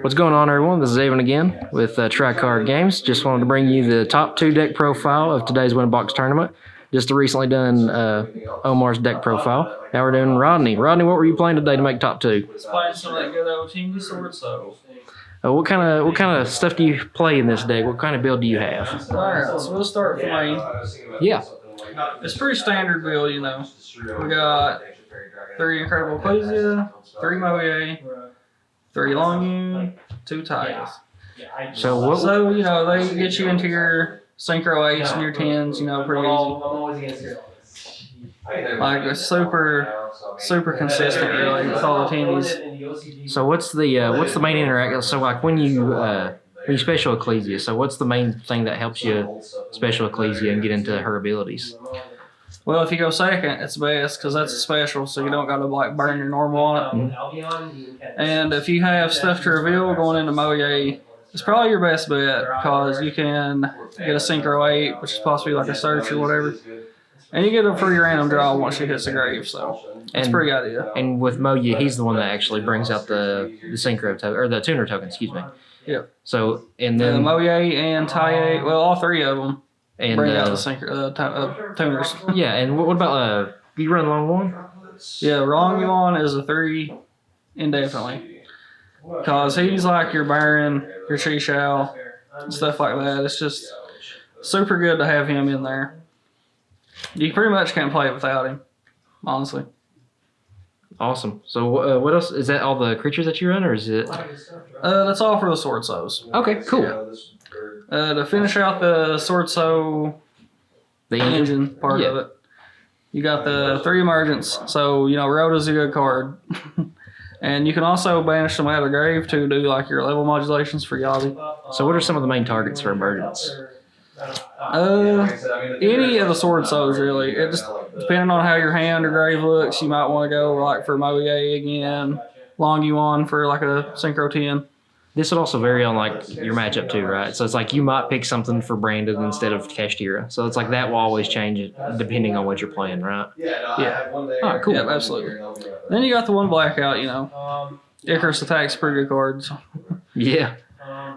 What's going on, everyone? This is Avon again with Tri-Card Games. Just wanted to bring you the top 2 deck profile of today's Win Box tournament. Just recently done Omar's deck profile. Now we're doing Rodney. Rodney, what were you playing today to make top 2? Just playing some of that good old team Swordsoul. What kind of stuff do you play in this deck? What kind of build do you have? Alright, so we'll start from main. Yeah. It's pretty standard build, you know. We got 3 Incredible Ecclesia, 3 Moye, 3 Longu, 2 Ties. So you know, they get you into your Synchro 8s and your 10s, you know, pretty easy. Like, it's super consistent, really, with all the teams. So what's the main interaction? So like when you special Ecclesia, so what's the main thing that helps you special Ecclesia and get into her abilities? Well, if you go second, it's best because that's a special, so you don't got to like burn your normal on it. And if you have stuff to reveal going into Moye, it's probably your best bet because you can get a Synchro 8, which is possibly like a search or whatever. And you get a free random draw once she hits the grave, so it's a pretty good idea. And with Moye, he's the one that actually brings out the Synchro token, or the tuner token, excuse me. Yep. So, and then Moye and Taye, well, all 3 of them bring out the Synchro tuners. Yeah, and what about you run long one? Yeah, wrong you on is a 3 indefinitely. Because he's like your Baron, your Shishao, stuff like that. It's just super good to have him in there. You pretty much can't play it without him, honestly. Awesome. So what else? Is that all the creatures that you run, or is it? That's all for the Swordsoul. Okay, cool. Yeah. To finish out the Swordsoul, the engine part of it, you got the 3 emergence. So, you know, Rhoda's a good card. And you can also banish them out of the grave to do like your level modulations for Yazi. So what are some of the main targets for emergence? Any of the Swordsoul really. It just depending on how your hand or grave looks, you might want to go like for Moye again, Long Yuan for like a Synchro 10. This would also vary on like your matchup too, right? So it's like you might pick something for Brandon instead of Kashtira. So it's like that will always change it depending on what you're playing, right? Yeah. All right, cool. Yeah, absolutely. Then you got the one blackout, you know. Icarus Attack's a pretty good card. So. Yeah.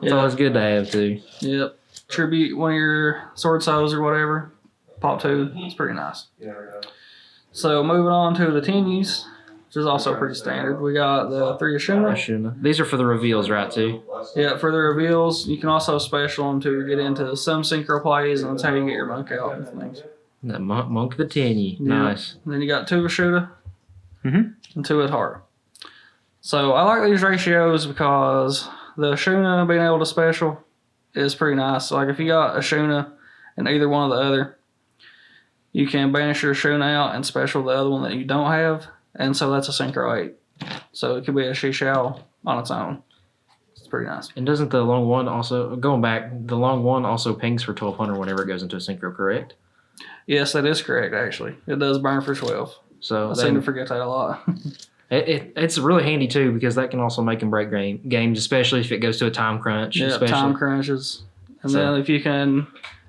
It's always good to have too. Yep. Tribute one of your Swordsouls or whatever. Pop 2. It's pretty nice. So moving on to the Teenies, which is also pretty standard. We got the 3 Ashuna. These are for the reveals, right, too? Yeah, for the reveals. You can also special them to get into some Synchro plays, and that's how you get your monk out and things. The monk the Teenie. Yeah. Nice. And then you got 2 Ashuna and 2 Atara. So I like these ratios because the Ashuna being able to special is pretty nice. So like if you got Ashuna and either one of the other, you can banish your Ashuna out and special the other one that you don't have. And so that's a Synchro 8. So it could be a Shishao on its own. It's pretty nice. And doesn't the long one also, going back, the long one also pings for 1200 whenever it goes into a Synchro, correct? Yes, that is correct, actually. It does burn for 12. So I seem to forget that a lot. It's really handy too because that can also make and break games, especially if it goes to a time crunch. Yeah, time crunches. And then if you can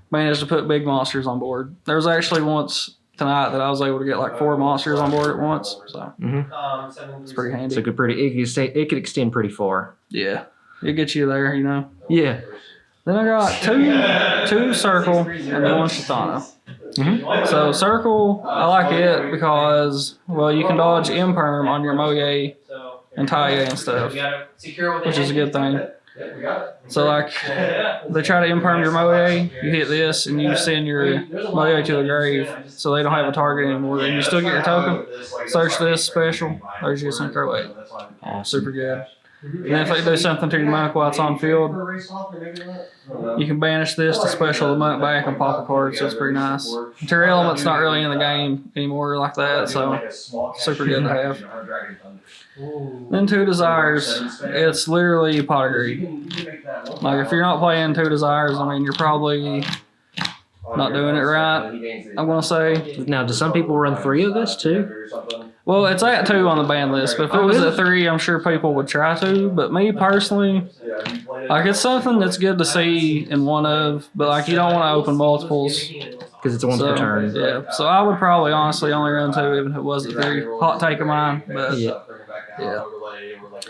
manage to put big monsters on board. There was actually once tonight that I was able to get like 4 monsters on board at once. So it's pretty handy. So it could extend pretty far. Yeah, it gets you there, you know. Yeah. Then I got two Circle and then 1 Shatana. So Circle, I like it because, well, you can dodge Imperm on your Moye and Taye and stuff, which is a good thing. So like, they try to Imperm your Moye, you hit this, and you send your Moye to the grave, so they don't have a target anymore. Then you still get your token, search this special, there's your Synchro 8. Super good. And if they do something to your monk while it's on field, you can banish this to special the monk back and pop a card, so it's pretty nice. Material Element's not really in the game anymore like that, so super good to have. Then 2 Desires. It's literally Pot of Greed. Like, if you're not playing 2 Desires, I mean, you're probably not doing it right, I'm going to say. Now, do some people run 3 of this too? Well, it's at 2 on the ban list, but if it was at 3, I'm sure people would try to. But me personally, like, it's something that's good to see in one of, but like, you don't want to open multiples because it's a once per turn. Yeah, so I would probably honestly only run 2 even if it was at 3. Hot take of mine, but yeah.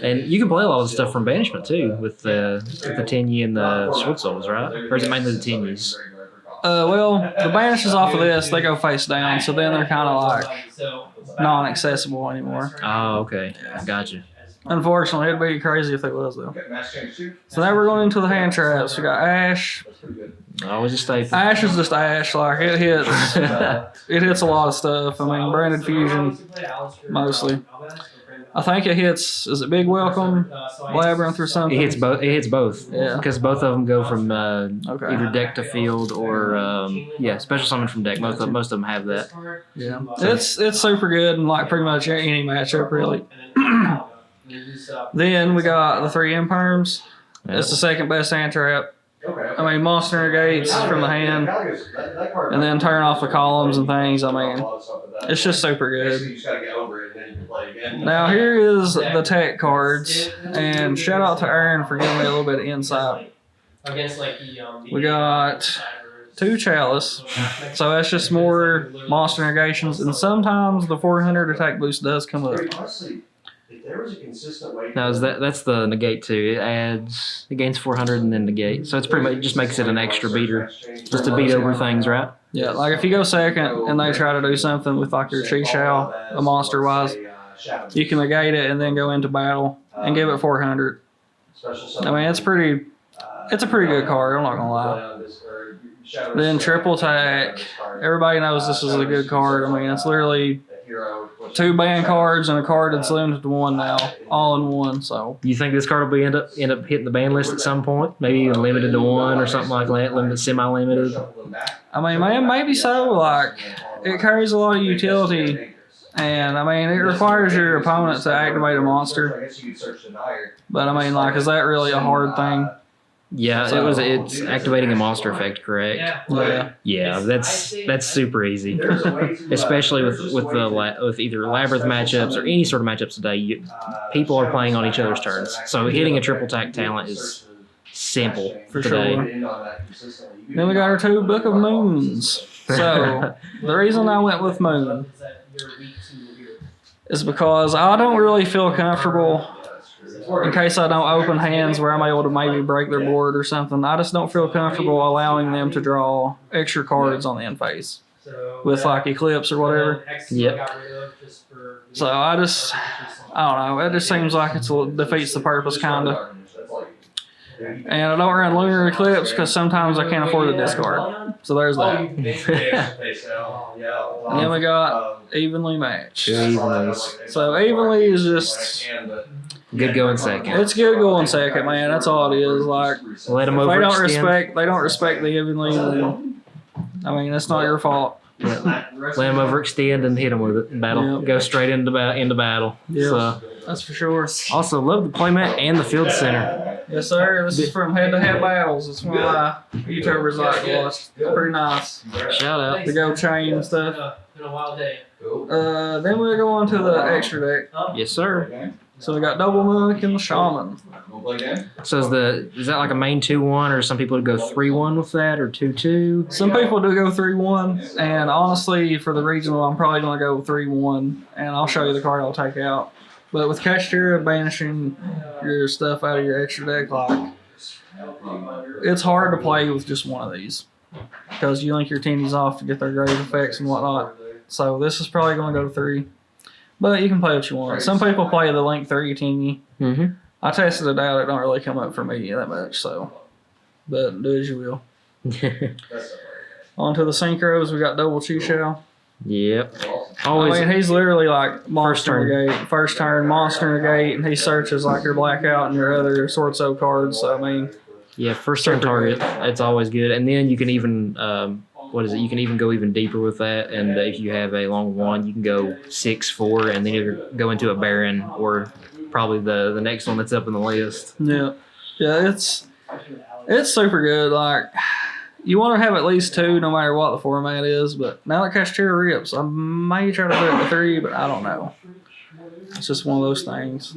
And you can play a lot of the stuff from Banishment too, with the Tenyi and the Swordsoul, right? Or is it mainly the Tenyis? Well, the banishes off of this, they go face down, so then they're kind of like non-accessible anymore. Oh, okay. Gotcha. Unfortunately, it'd be crazy if they was though. So now we're going into the hand traps. We got Ash. Always a staple. Ash is just Ash. Like it hits, it hits a lot of stuff. I mean, branded fusion mostly. I think it hits. Is it Big Welcome, Labyrinth, or something? It hits both. It hits both. Yeah. Because both of them go from Okay. either deck to field or special summon from deck. Most of them have that. Yeah. It's super good in like pretty much any matchup really. Then we got the 3 Imperms. It's the second best hand trap. I mean, monster negates from the hand, and then turn off the columns and things. I mean, it's just super good. Now here is the tech cards, and shout out to Aaron for giving me a little bit of insight. We got 2 Chalice, so that's just more monster negations, and sometimes the 400 attack boost does come up. Now that's the negate too. It gains 400 and then negate. So it's pretty much, it just makes it an extra beater, just to beat over things, right? Yeah, like if you go second and they try to do something with like your Chi Shao, a monster wise, you can negate it and then go into battle and give it 400. I mean, it's a pretty good card, I'm not gonna lie. Then triple attack. Everybody knows this is a good card. I mean, it's literally 2 ban cards and a card that's limited to 1 now, all in one. So You think this card will end up hitting the ban list at some point? Maybe even limited to 1 or something like that, limited, semi-limited. I mean, man, maybe so. Like, it carries a lot of utility, and I mean, it requires your opponent to activate a monster. But I mean, like, is that really a hard thing? Yeah, it's activating a monster effect, correct? Yeah. Yeah, that's super easy, especially with either Labyrinth matchups or any sort of matchups today. People are playing on each other's turns, so hitting a triple attack talent is simple For today. sure. Then we got our 2 Book of Moons. So the reason I went with Moon is because I don't really feel comfortable in case I don't open hands where I'm able to maybe break their board or something. I just don't feel comfortable allowing them to draw extra cards on the end phase with like Eclipse or whatever. Yep. So I don't know. It just seems like it defeats the purpose, kind of. And I don't run Lunar Eclipse because sometimes I can't afford the discard. So there's that. And then we got Evenly Matched. So Evenly is just Good going second. It's good going second, man. That's all it is. Like, Let them if overextend. they don't respect the Evenly, then, I mean, that's not your fault. Yeah. Let them overextend and hit them with it in battle. Yep. Go straight into battle. Yeah, So, that's for sure. also, love the playmat and the field center. Yes, sir. This is from head-to-head battles. It's one of my YouTubers like to watch. It's pretty nice. Shout out. The go chain and stuff. Then we go on to the extra deck. Yes, sir. So we got Double Mook and the Shaman. So is that like a main 2-1, or some people would go 3-1 with that, or 2-2? Some people do go 3-1, and honestly, for the regional, I'm probably going to go 3-1, and I'll show you the card I'll take out. But with Kashtira banishing your stuff out of your extra deck, like, it's hard to play with just one of these because you link your teenies off to get their grave effects and whatnot. So this is probably going to go to 3. But you can play what you want. Some people play the Link 3 teeny. Mm-hmm. I tested it out. It don't really come up for me that much, so. But do as you will. On to the synchros, we got Double Chi Shao. Yep. Always. I mean, he's literally like Monster turn. Negate. First turn, Monster Negate, and he searches like your Blackout and your other Swordsoul cards. So, I mean. Yeah, first turn target. It's always good. And then you can even, you can even go even deeper with that. And if you have a long one, you can go 6-4 and then either go into a Baron or probably the next one that's up in the list. Yeah. Yeah, it's super good. Like, you want to have at least 2 no matter what the format is. But now that Kashtira rips, I may try to put it to 3, but I don't know. It's just one of those things.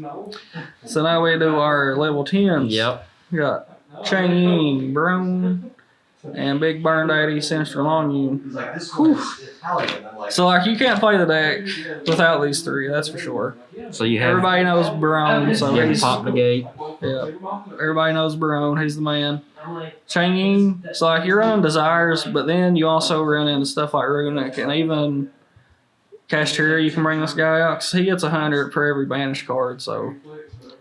So now we do our level 10s. Yep. We got Chang Ying, Brone, and Big Burn Daddy, Sinister Monune. Whew. So like you can't play the deck without these three, that's for sure. So you have Everybody knows Barone, so he's pop negate. yeah. Everybody knows Barone, he's the man. Changing, so like you're running Desires, but then you also run into stuff like Runic and even Cashteria. You can bring this guy out because he gets 100 per every banished card, so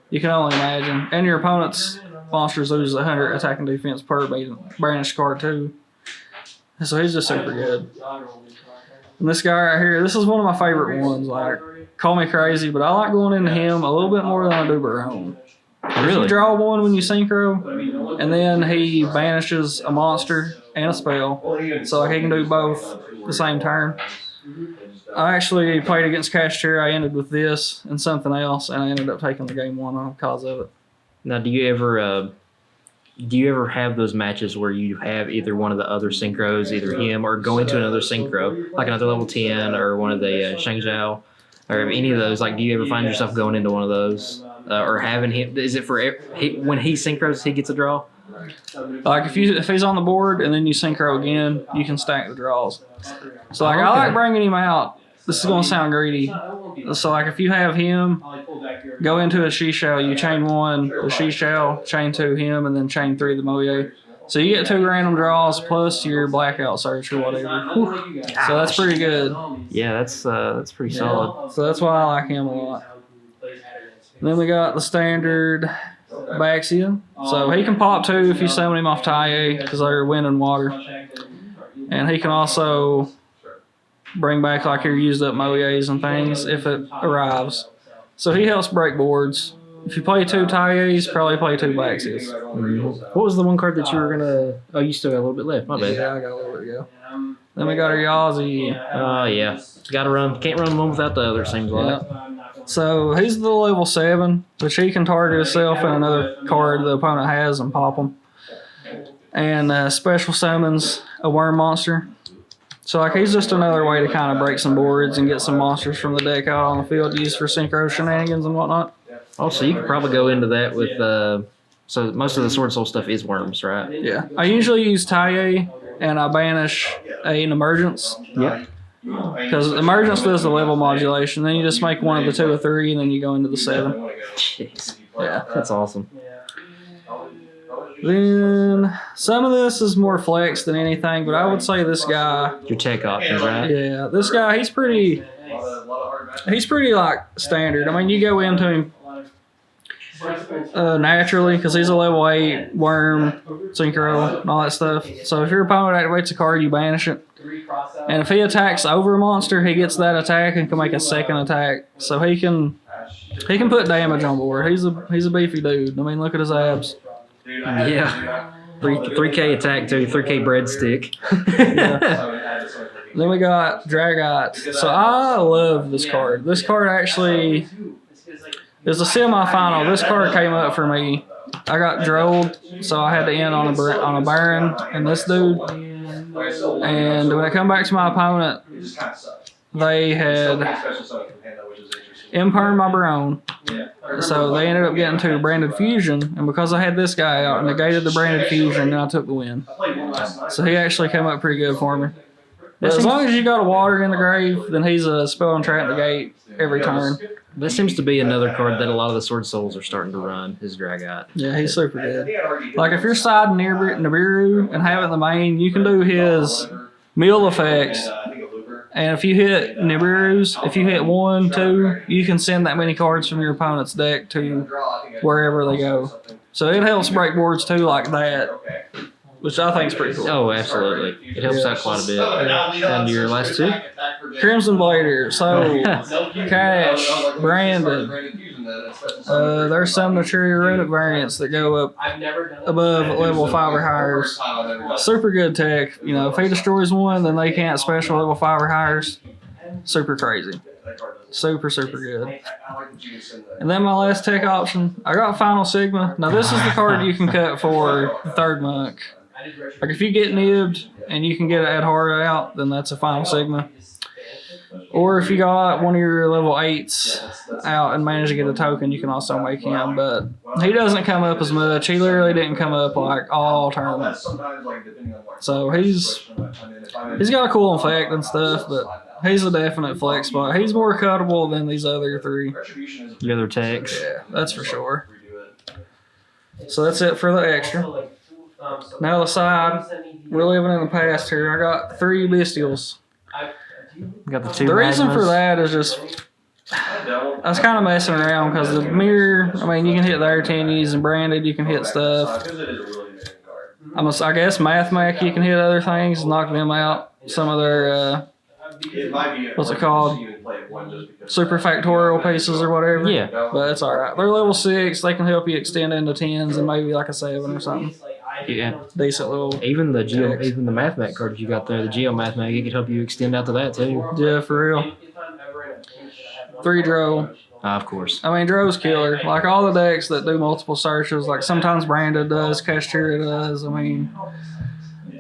you can only imagine. And your opponent's monsters lose 100 attacking defense per banished card too. So he's just super good. And this guy right here, this is one of my favorite ones. Like, call me crazy, but I like going into him a little bit more than I do Barone. Really? You draw one when you synchro, and then he banishes a monster and a spell, so like he can do both the same turn. I actually played against Cashteria. I ended with this and something else, and I ended up taking the game 1 because of it. Now, do you ever have those matches where you have either one of the other synchros, either him or go into another synchro, like another level 10 or one of the Shang Zhao, or any of those? Like, do you ever find yourself going into one of those? Or having him, is it for when he synchros, he gets a draw? Like if he's on the board and then you synchro again, you can stack the draws. So like I like bringing him out. This is gonna sound greedy. So like if you have him go into a Shishao, you chain 1 the Shishao, chain 2 him, and then chain 3 the Moye. So you get 2 random draws plus your blackout search or whatever. So that's pretty good. Yeah, that's pretty solid. So that's why I like him a lot. Then we got the standard Baxia. So he can pop 2 if you summon him off Taie because they're wind and water. And he can also bring back like your used up Moyes and things if it arrives. So he helps break boards. If you play 2 Taies, probably play 2 Baxias. What was the one card that you were gonna? Oh, you still got a little bit left. My bad. Yeah, I got a little bit to go. Then we got our Yazi. Oh yeah, got to run. Can't run one without the other. It seems like. So he's the level 7, which he can target himself and another card the opponent has and pop them. And special summons a worm monster. So like he's just another way to kind of break some boards and get some monsters from the deck out on the field used for synchro shenanigans and whatnot. Also, you could probably go into that with. So most of the Swordsoul stuff is worms, right? Yeah. I usually use Taie and I banish an emergence. Yep. Because emergence does the level modulation. Then you just make one of the 2 or 3 and then you go into the 7. Jeez. Yeah. That's awesome. Then some of this is more flex than anything, but I would say this guy. Your tech options, right? Yeah, this guy, he's pretty like standard. I mean, you go into him naturally because he's a level 8 worm, synchro, and all that stuff. So if your opponent activates a card, you banish it. And if he attacks over a monster, he gets that attack and can make a second attack. So he can put damage on board. He's a beefy dude. I mean, look at his abs. Yeah. 3K attack to 3K breadstick. Then we got Dragot. So I love this card. This card actually is a semi-final. This card came up for me. I got drolled, so I had to end on a Baron and this dude. And when I come back to my opponent, they had impermed my Barone. So they ended up getting to Branded Fusion, and because I had this guy out, I negated the Branded Fusion, and I took the win. So he actually came up pretty good for me. But as long as you got a water in the grave, then he's a spell and trap negate every turn. That seems to be another card that a lot of the Sword Souls are starting to run, is Dragot. Yeah, he's super good. Like, if you're siding near Nibiru and have it in the main, you can do his meal effects. And if you hit Nibiru's, if you hit 1, 2, you can send that many cards from your opponent's deck to wherever they go. So it helps break boards too, like that, which I think is pretty cool. Oh, absolutely. It helps out quite a bit. And your last 2? Crimson Blader, so Cash, Brandon. There's some mature runic variants that go up above level 5 or higher. Super good tech. You know, if he destroys one, then they can't special level 5 or higher. Super crazy. Super, super good. And then my last tech option, I got Final Sigma. Now this is the card you can cut for the 3rd monk. Like if you get nibbed and you can get Adhara out, then that's a Final Sigma. Or if you got one of your level 8s out and manage to get a token, you can also make him. But he doesn't come up as much. He literally didn't come up like all tournaments. So he's got a cool effect and stuff, but he's a definite flex spot. He's more cuttable than these other 3. The other techs. Yeah, that's for sure. So that's it for the extra. Now the side, we're living in the past here. I got 3 bestials. Got the 2 The reason magmas. for that is just I was kind of messing around because the mirror. I mean, you can hit the Artinies and branded. You can hit stuff. I guess Mathmac. You can hit other things and knock them out. Some of their what's it called? Super factorial pieces or whatever. Yeah. But it's all right. They're level 6. They can help you extend into 10s and maybe like a 7 or something. Yeah. Decent little. Even the Mathmac card you got there, the Geo Mathmac, it could help you extend out to that too. Yeah, for real. 3 Dro. Of course. I mean, Dro's killer. Like all the decks that do multiple searches, like sometimes Branded does, Castira does. I mean,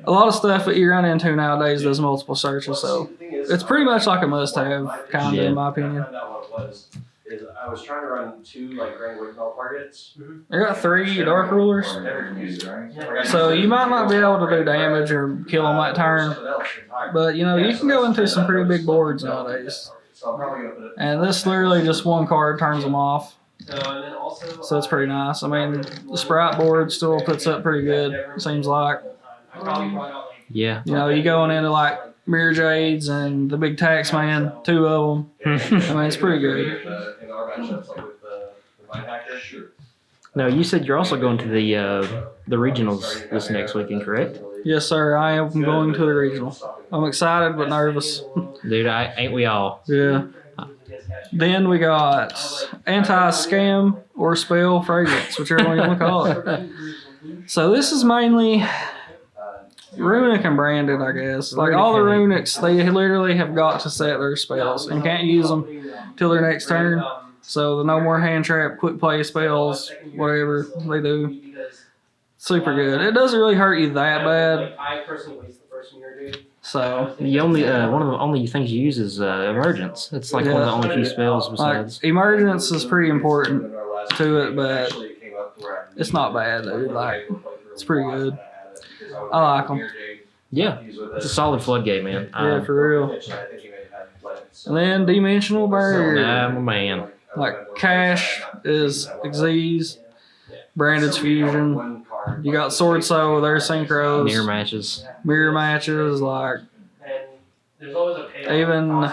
a lot of stuff that you run into nowadays does multiple searches, so it's pretty much like a must-have, kind of, in my opinion. I was trying to run 2 like Grand Wickbell targets. I got 3 Dark Rulers, so you might not be able to do damage or kill them that turn, but you know you can go into some pretty big boards nowadays. And this literally just 1 card turns them off, so it's pretty nice. I mean, the Sprite board still puts up pretty good. It seems like. Yeah. You know, you going into like Mirror Jades and the Big Tax Man, 2 of them. I mean, it's pretty good. Now, you said you're also going to the regionals this next weekend, correct? Yes, sir. I am going to the regional. I'm excited but nervous. Dude, ain't we all? Yeah. Then we got Anti-Scam or Spell Fragrance, whichever one you want to call it. So this is mainly Runic and Branded, I guess. Like all the Runics, they literally have got to set their spells and can't use them till their next turn. So the no more hand trap, quick play spells, whatever they do. Super good. It doesn't really hurt you that bad. So The only one of the only things you use is Emergence. It's like one of the only few spells besides. like, Emergence is pretty important to it, but it's not bad, dude. Like, it's pretty good. I like them. Yeah, it's a solid floodgate, man. Yeah, for real. And then Dimensional Barrier. I'm a man. Like Cash is Xyz, Branded's Fusion. You got Swordsoul, their synchros. Mirror matches. Like even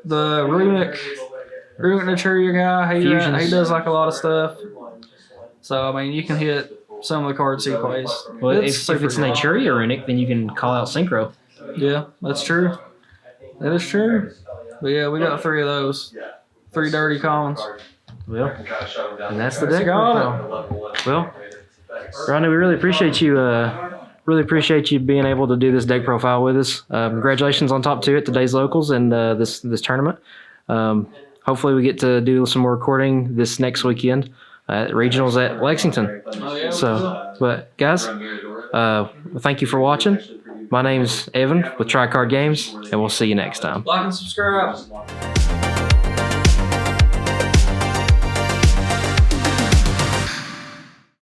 the Runic Naturia guy, he does like a lot of stuff. So I mean, you can hit some of the cards he plays. Well, if it's Naturia Runic, then you can call out Synchro. Yeah, that's true. That is true. But yeah, we got 3 of those. 3 dirty commons. Well, and that's the That's deck got profile. Well, Rodney, we really appreciate you being able to do this deck profile with us. Congratulations on top 2 at today's locals and this tournament. Hopefully we get to do some more recording this next weekend at regionals at Lexington. But guys, thank you for watching. My name's Evan with Tricard Games, and we'll see you next time. Like and subscribe.